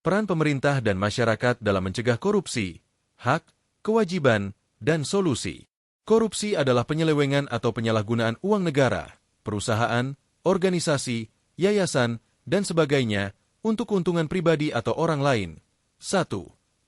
Peran pemerintah dan masyarakat dalam mencegah korupsi, hak, kewajiban, dan solusi. Korupsi adalah penyelewengan atau penyalahgunaan uang negara, perusahaan, organisasi, yayasan, dan sebagainya untuk keuntungan pribadi atau orang lain. 1.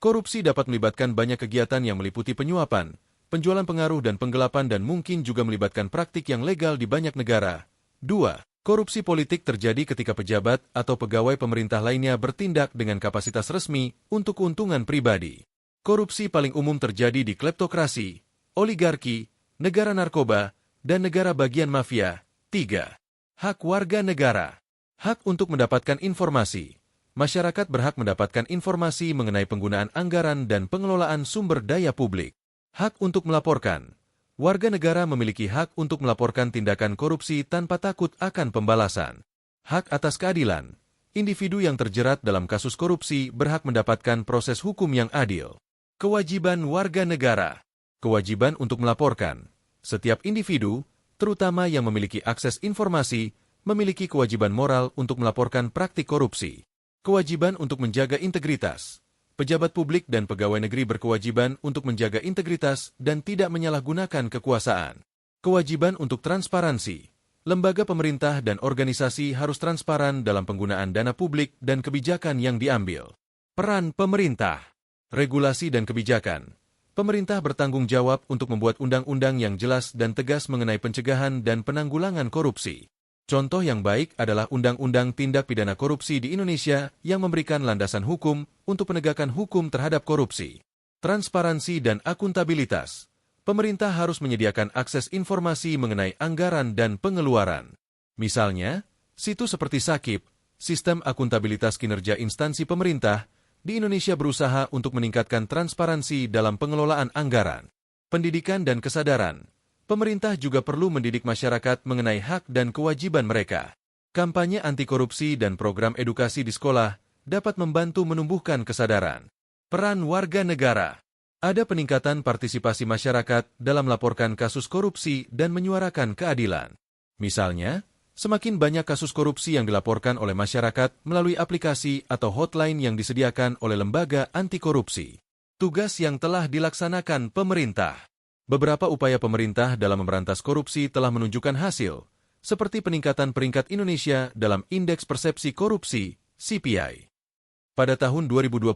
Korupsi dapat melibatkan banyak kegiatan yang meliputi penyuapan, penjualan pengaruh dan penggelapan dan mungkin juga melibatkan praktik yang legal di banyak negara. 2. Korupsi politik terjadi ketika pejabat atau pegawai pemerintah lainnya bertindak dengan kapasitas resmi untuk keuntungan pribadi. Korupsi paling umum terjadi di kleptokrasi, oligarki, negara narkoba, dan negara bagian mafia. 3. Hak warga negara. Hak untuk mendapatkan informasi. Masyarakat berhak mendapatkan informasi mengenai penggunaan anggaran dan pengelolaan sumber daya publik. Hak untuk melaporkan. Warga negara memiliki hak untuk melaporkan tindakan korupsi tanpa takut akan pembalasan. Hak atas keadilan. Individu yang terjerat dalam kasus korupsi berhak mendapatkan proses hukum yang adil. Kewajiban warga negara. Kewajiban untuk melaporkan. Setiap individu, terutama yang memiliki akses informasi, memiliki kewajiban moral untuk melaporkan praktik korupsi. Kewajiban untuk menjaga integritas. Pejabat publik dan pegawai negeri berkewajiban untuk menjaga integritas dan tidak menyalahgunakan kekuasaan. Kewajiban untuk transparansi. Lembaga pemerintah dan organisasi harus transparan dalam penggunaan dana publik dan kebijakan yang diambil. Peran pemerintah. Regulasi dan kebijakan. Pemerintah bertanggung jawab untuk membuat undang-undang yang jelas dan tegas mengenai pencegahan dan penanggulangan korupsi. Contoh yang baik adalah Undang-Undang Tindak Pidana Korupsi di Indonesia yang memberikan landasan hukum untuk penegakan hukum terhadap korupsi. Transparansi dan akuntabilitas. Pemerintah harus menyediakan akses informasi mengenai anggaran dan pengeluaran. Misalnya, situs seperti SAKIP, Sistem Akuntabilitas Kinerja Instansi Pemerintah, di Indonesia berusaha untuk meningkatkan transparansi dalam pengelolaan anggaran. Pendidikan dan kesadaran. Pemerintah juga perlu mendidik masyarakat mengenai hak dan kewajiban mereka. Kampanye anti korupsi dan program edukasi di sekolah dapat membantu menumbuhkan kesadaran. Peran warga negara. Ada peningkatan partisipasi masyarakat dalam melaporkan kasus korupsi dan menyuarakan keadilan. Misalnya, semakin banyak kasus korupsi yang dilaporkan oleh masyarakat melalui aplikasi atau hotline yang disediakan oleh lembaga anti korupsi. Tugas yang telah dilaksanakan pemerintah. Beberapa upaya pemerintah dalam memberantas korupsi telah menunjukkan hasil, seperti peningkatan peringkat Indonesia dalam Indeks Persepsi Korupsi, CPI. Pada tahun 2021,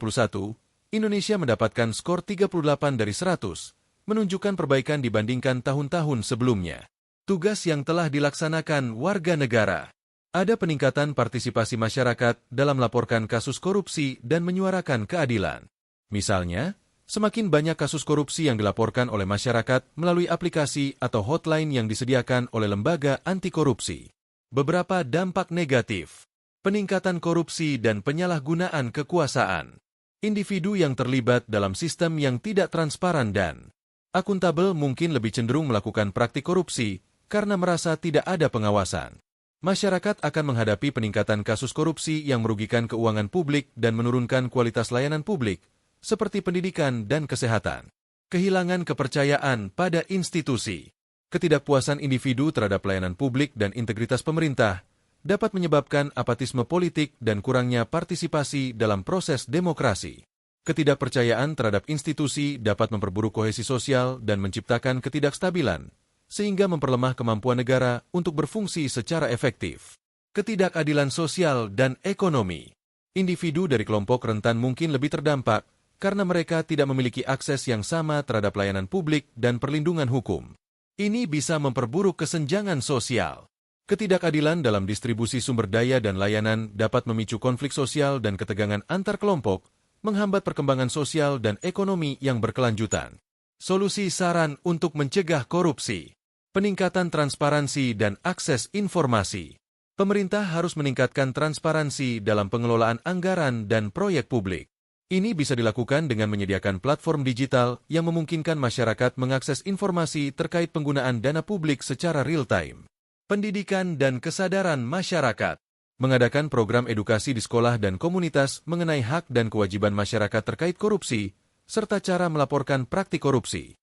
Indonesia mendapatkan skor 38 dari 100, menunjukkan perbaikan dibandingkan tahun-tahun sebelumnya. Tugas yang telah dilaksanakan warga negara. Ada peningkatan partisipasi masyarakat dalam melaporkan kasus korupsi dan menyuarakan keadilan. Misalnya, semakin banyak kasus korupsi yang dilaporkan oleh masyarakat melalui aplikasi atau hotline yang disediakan oleh lembaga anti korupsi. Beberapa dampak negatif. Peningkatan korupsi dan penyalahgunaan kekuasaan. Individu yang terlibat dalam sistem yang tidak transparan dan akuntabel mungkin lebih cenderung melakukan praktik korupsi karena merasa tidak ada pengawasan. Masyarakat akan menghadapi peningkatan kasus korupsi yang merugikan keuangan publik dan menurunkan kualitas layanan publik, seperti pendidikan dan kesehatan. Kehilangan kepercayaan pada institusi. Ketidakpuasan individu terhadap pelayanan publik dan integritas pemerintah dapat menyebabkan apatisme politik dan kurangnya partisipasi dalam proses demokrasi. Ketidakpercayaan terhadap institusi dapat memperburuk kohesi sosial dan menciptakan ketidakstabilan, sehingga memperlemah kemampuan negara untuk berfungsi secara efektif. Ketidakadilan sosial dan ekonomi. Individu dari kelompok rentan mungkin lebih terdampak karena mereka tidak memiliki akses yang sama terhadap layanan publik dan perlindungan hukum. Ini bisa memperburuk kesenjangan sosial. Ketidakadilan dalam distribusi sumber daya dan layanan dapat memicu konflik sosial dan ketegangan antar kelompok, menghambat perkembangan sosial dan ekonomi yang berkelanjutan. Solusi saran untuk mencegah korupsi. Peningkatan transparansi dan akses informasi. Pemerintah harus meningkatkan transparansi dalam pengelolaan anggaran dan proyek publik. Ini bisa dilakukan dengan menyediakan platform digital yang memungkinkan masyarakat mengakses informasi terkait penggunaan dana publik secara real-time. Pendidikan dan kesadaran masyarakat. Mengadakan program edukasi di sekolah dan komunitas mengenai hak dan kewajiban masyarakat terkait korupsi, serta cara melaporkan praktik korupsi.